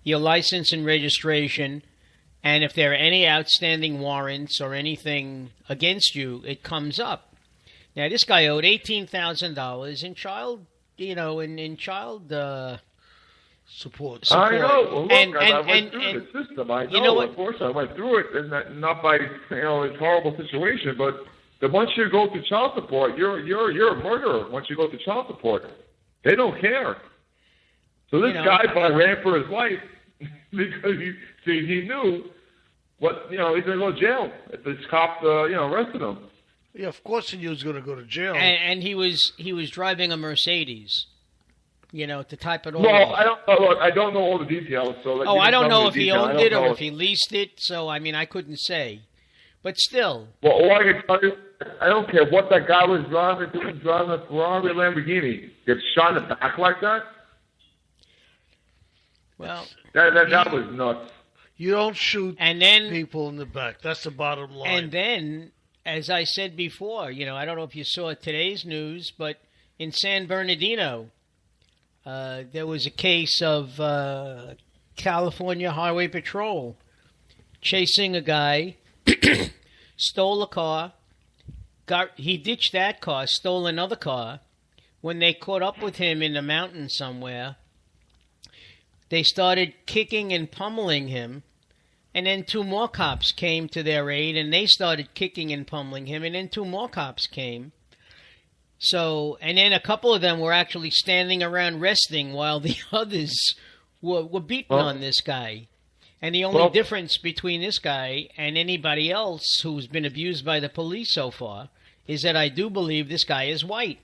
your license and registration, and if there are any outstanding warrants or anything against you, it comes up. Now, this guy owed $18,000 in child, in child support. I know. Well, look, I went through and the system. I know. You know what? Of course, I went through it, and not by this horrible situation, but once you go to child support, you're a murderer. Once you go to child support, they don't care. So this guy ran for his life because he knew what he's going to go to jail if this cop arrested him. Yeah, of course he was going to go to jail. And he was driving a Mercedes. To type it all. Well, I don't know all the details. So I don't know if he owned it or if he leased it. So I couldn't say. But still. Well, all I can tell you, I don't care what that guy was driving. He was driving a Ferrari Lamborghini. Gets shot in the back like that. Well, that was nuts. You don't shoot people in the back. That's the bottom line. And then, as I said before, I don't know if you saw today's news, but in San Bernardino, there was a case of California Highway Patrol chasing a guy, stole a car, he ditched that car, stole another car. When they caught up with him in the mountains somewhere, they started kicking and pummeling him, and then 2 more cops came to their aid, and they started kicking and pummeling him, and then 2 more cops came. So, and then a couple of them were actually standing around resting while the others were beating on this guy. And the only difference between this guy and anybody else who's been abused by the police so far is that I do believe this guy is white.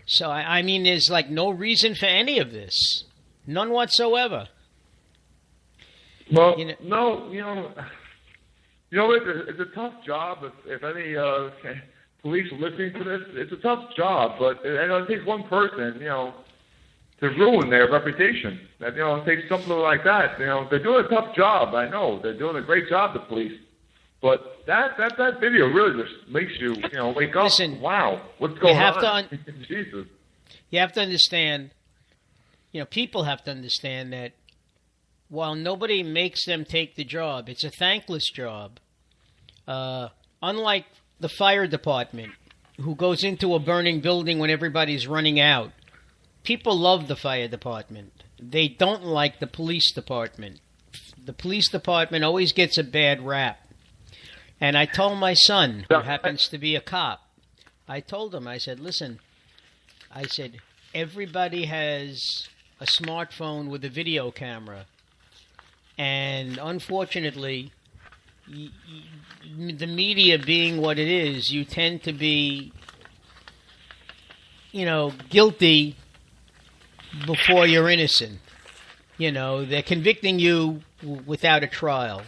So, I mean, there's no reason for any of this. None whatsoever. Well, no, it's a tough job. If any police listening to this, it's a tough job. But it takes one person, to ruin their reputation. That it takes something like that. They're doing a tough job. I know they're doing a great job, the police. But that video really just makes you, wake up. Listen, wow, what's going on? Jesus. You have to understand. People have to understand that while nobody makes them take the job, it's a thankless job. Unlike the fire department, who goes into a burning building when everybody's running out, people love the fire department. They don't like the police department. The police department always gets a bad rap. And I told my son, who happens to be a cop, I told him, I said, listen, everybody has a smartphone with a video camera. And unfortunately, the media being what it is, you tend to be, guilty before you're innocent. They're convicting you without a trial.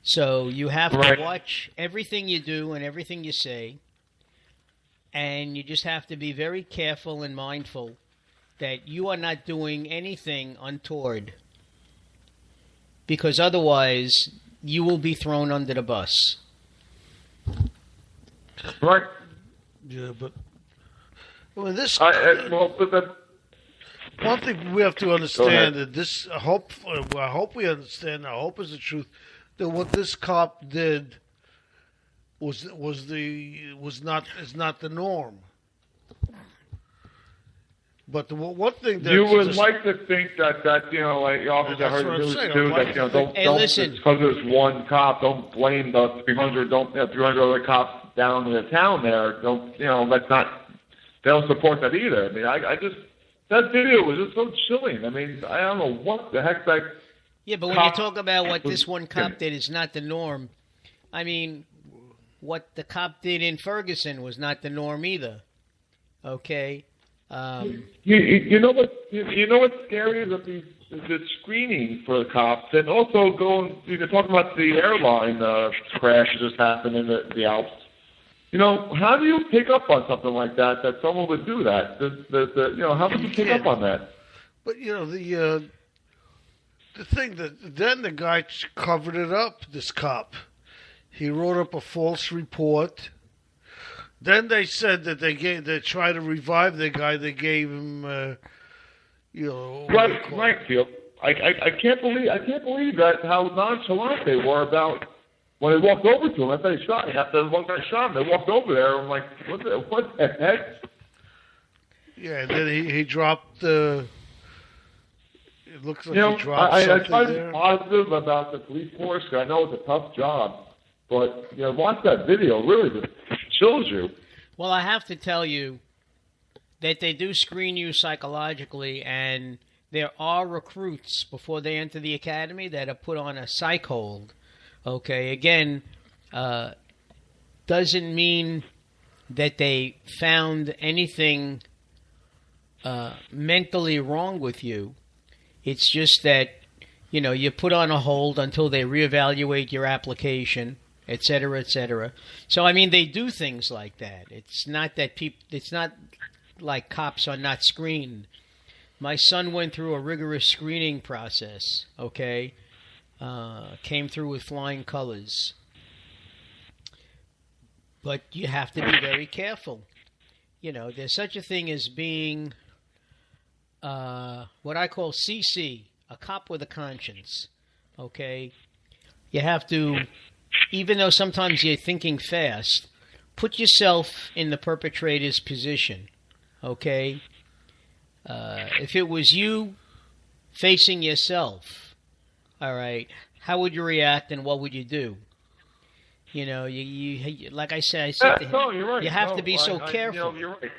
So you have to watch everything you do and everything you say. And you just have to be very careful and mindful that you are not doing anything untoward. Because otherwise, you will be thrown under the bus. Right. Yeah, but one thing we have to understand that this I hope we understand. I hope is the truth that what this cop did is not the norm. But the one thing that you would like to think that Officer heard to do that. Don't listen. Because there's one cop. Don't blame the 300. 300 other cops down in the town there. Let's not. They don't support that either. I mean, I just that video was just so chilling. I mean, I don't know what the heck that. Yeah, but when you talk about what this one cop did is not the norm, I mean, what the cop did in Ferguson was not the norm either. Okay. You know what's scary is that the screening for the cops, and also you're talking about the airline crash that just happened in the Alps. How do you pick up on something like that someone would do that? How do you pick up on that? But the thing that then the guy covered it up. This cop, he wrote up a false report. Then they said that they tried to revive the guy. They gave him, right, Field. I can't believe that how nonchalant they were about when they walked over to him. After one guy shot him, they walked over there. I'm like, what the heck? Yeah, and then he dropped the. It looks like he dropped I something try to there. be positive about the police force. 'Cause I know it's a tough job, but watch that video. Really, just chills you. Well, I have to tell you that they do screen you psychologically, and there are recruits before they enter the academy that are put on a psych hold. Okay, again, doesn't mean that they found anything mentally wrong with you. It's just that, you put on a hold until they reevaluate your application, et cetera, et cetera. So, I mean, they do things like that. It's not that it's not like cops are not screened. My son went through a rigorous screening process, okay? Came through with flying colors. But you have to be very careful. There's such a thing as being what I call CC, a cop with a conscience, okay? You have to, even though sometimes you're thinking fast, put yourself in the perpetrator's position, okay? If it was you facing yourself, all right, how would you react and what would you do? You like I said to him, you're right. you have to be so careful. You're right.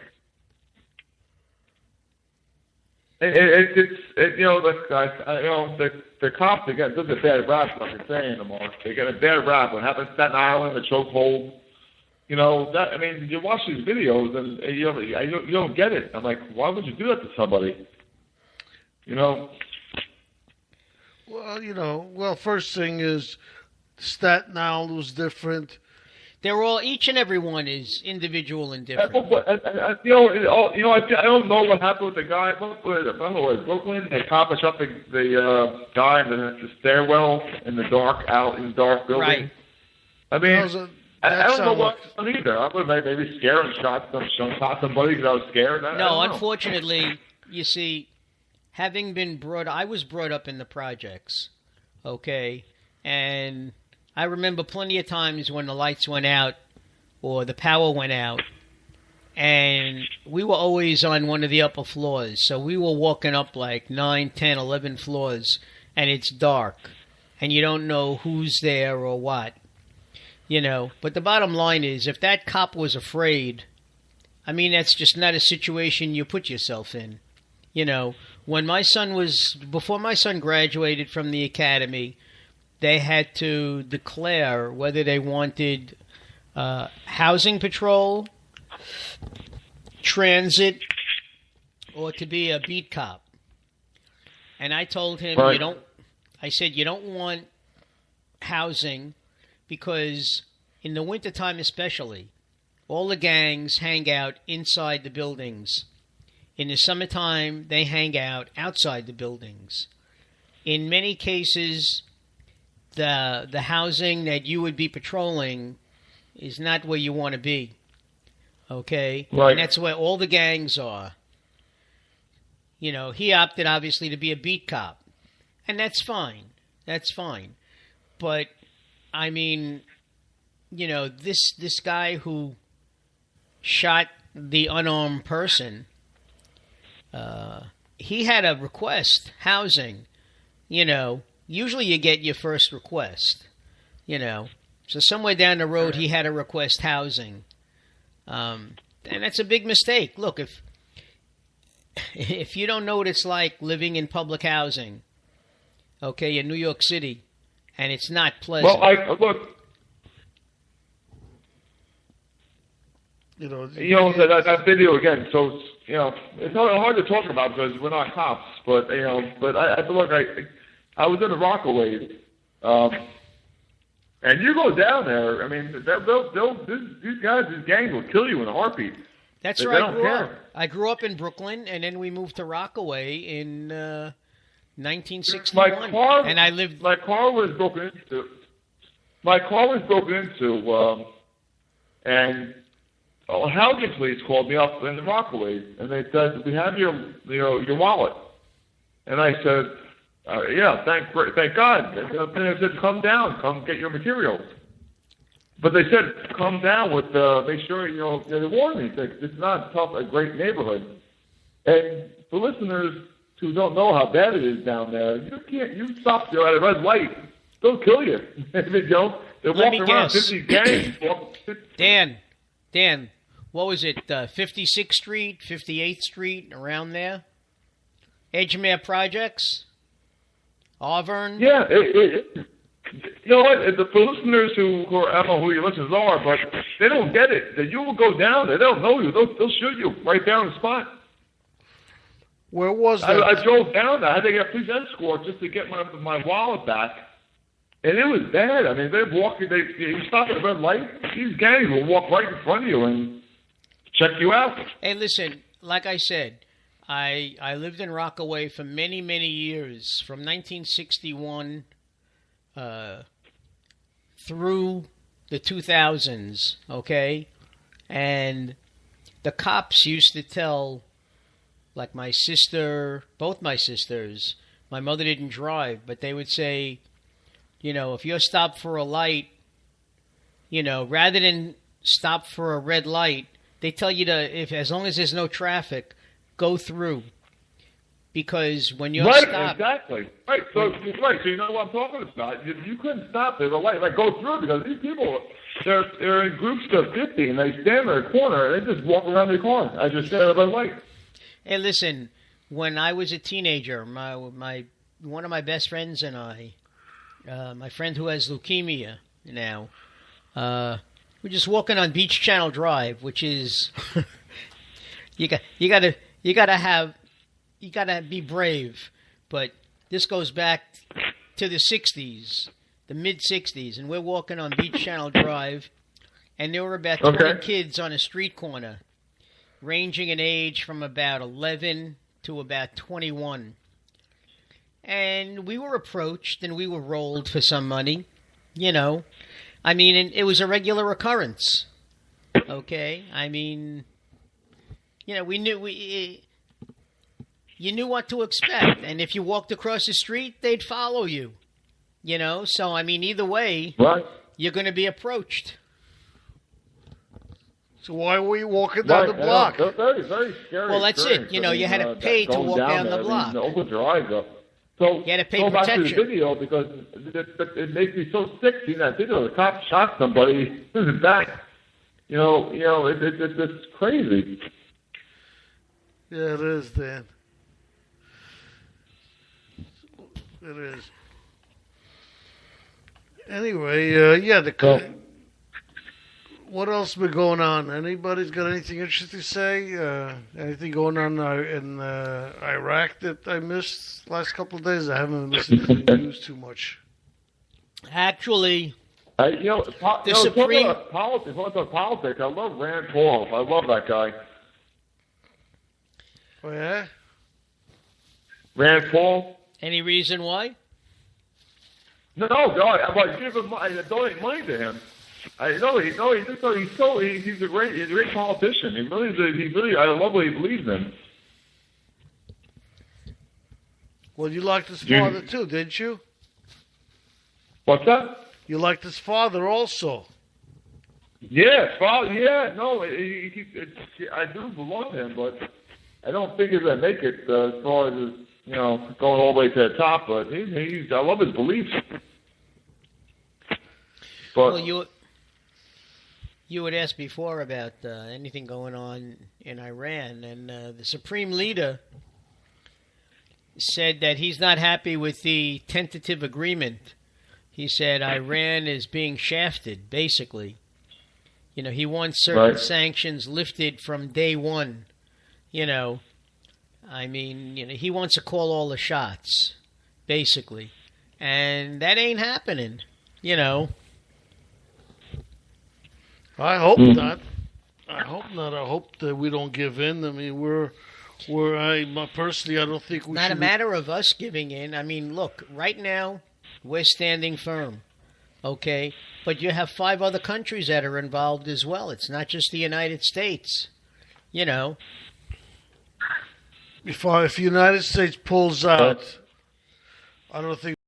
The cops again does a bad rap, like you're saying, anymore. They get a bad rap. What happened in Staten Island, the chokehold. You watch these videos and you don't get it. I'm like, why would you do that to somebody? Well, first thing is Staten Island was different. They're all, each and every one is individual and different. I don't know what happened with the guy. Brooklyn, they cop shot the guy in the stairwell in the dark building. Right. I mean, I don't know what happened either. I would maybe scared and shot somebody because I was scared. No, unfortunately, you see, I was brought up in the projects, okay, and I remember plenty of times when the lights went out or the power went out, and we were always on one of the upper floors. So we were walking up like 9, 10, 11 floors, and it's dark, and you don't know who's there or what, But the bottom line is, if that cop was afraid, I mean, that's just not a situation you put yourself in. When before my son graduated from the academy, they had to declare whether they wanted housing patrol, transit, or to be a beat cop. And I told him, right. you don't want housing because in the wintertime especially, all the gangs hang out inside the buildings. In the summertime, they hang out outside the buildings. In many cases, the housing that you would be patrolling is not where you want to be. Okay? Right. And that's where all the gangs are. He opted obviously to be a beat cop. And that's fine. That's fine. But I mean, this guy who shot the unarmed person, he had a request, housing. Usually you get your first request, So somewhere down the road he had a request housing. And that's a big mistake. Look, if you don't know what it's like living in public housing, okay, in New York City, and it's not pleasant. Well, look. That video again. So it's hard to talk about because we're not cops. But I was in the Rockaway, and you go down there. I mean, these gangs will kill you in a heartbeat. That's right. I grew up in Brooklyn, and then we moved to Rockaway in 1961. And I lived. My car was broken into. And housing police called me up in the Rockaway, and they said, "We have your wallet." And I said, Yeah, thank God. They said, come down, come get your materials. But they said, come down with, make sure, they warned me, it's not a great neighborhood. And for listeners who don't know how bad it is down there, you stop there at a red light, they'll kill you. They don't. They walk around 50 gangs. Dan, what was it, 56th Street, 58th Street, around there? Edgemere Projects? Auburn? Yeah, you know what? For listeners who are, I don't know who your listeners are, but they don't get it. That you will go down there, they don't know you. They'll shoot you right there on the spot. Where was that? I drove down there. I had to get a police escort just to get my wallet back. And it was bad. I mean, you stop at a red light, these gangs will walk right in front of you and check you out. Hey, listen, like I said, I lived in Rockaway for many, many years, from 1961 through the 2000s, okay? And the cops used to tell, like my sister, both my sisters, my mother didn't drive, but they would say, if you're stopped for a light, rather than stop for a red light, they tell you to, as long as there's no traffic, go through. Because when you're stopped... Right, exactly. Right, so you know what I'm talking about. You couldn't stop at a light, go through, because these people, they're in groups of 50, and they stand in a corner, and they just walk around their car. I just stand at a light. Hey, listen, when I was a teenager, one of my best friends and I, my friend who has leukemia now, we're just walking on Beach Channel Drive, which is you gotta be brave. But this goes back to the 60s, the mid 60s, and we're walking on Beach Channel Drive, and there were about 20 kids on a street corner, ranging in age from about 11 to about 21. And we were approached and we were rolled for some money, I mean, and it was a regular occurrence. Okay? I mean, we knew you knew what to expect. And if you walked across the street, they'd follow you. So I mean, either way, right, you're going to be approached. So why were you walking down the block? Very, very scary. Well, that's it. You had to pay to walk down the block. Open your eyes up. So you had to pay go back protection. to the video, because it makes me so sick seeing that video. The cop shot somebody in the back. It's crazy. Yeah, it is, Dan. It is. Anyway, what else been going on? Anybody's got anything interesting to say? Anything going on in Iraq that I missed last couple of days? I haven't listened to the news too much. Actually, the Supreme politics. I love Rand Paul. I love that guy. Oh yeah, Rand Paul. Any reason why? No, I give him. I donate money to him. He's a great politician. He really, I love what he believes in. Well, you liked his father too, didn't you? What's that? You liked his father also. Yeah, father. Yeah, no, I do belong to him, but I don't think he's gonna make it as far as going all the way to the top. But I love his beliefs. But well, you had asked before about anything going on in Iran, and the Supreme Leader said that he's not happy with the tentative agreement. He said Iran is being shafted, basically. He wants certain sanctions lifted from day one. I mean, he wants to call all the shots, basically. And that ain't happening, I hope not. I hope that we don't give in. I mean, personally, I don't think we should. Not a matter of us giving in. I mean, look, right now, we're standing firm, okay? But you have 5 other countries that are involved as well. It's not just the United States, If the United States pulls out, I don't think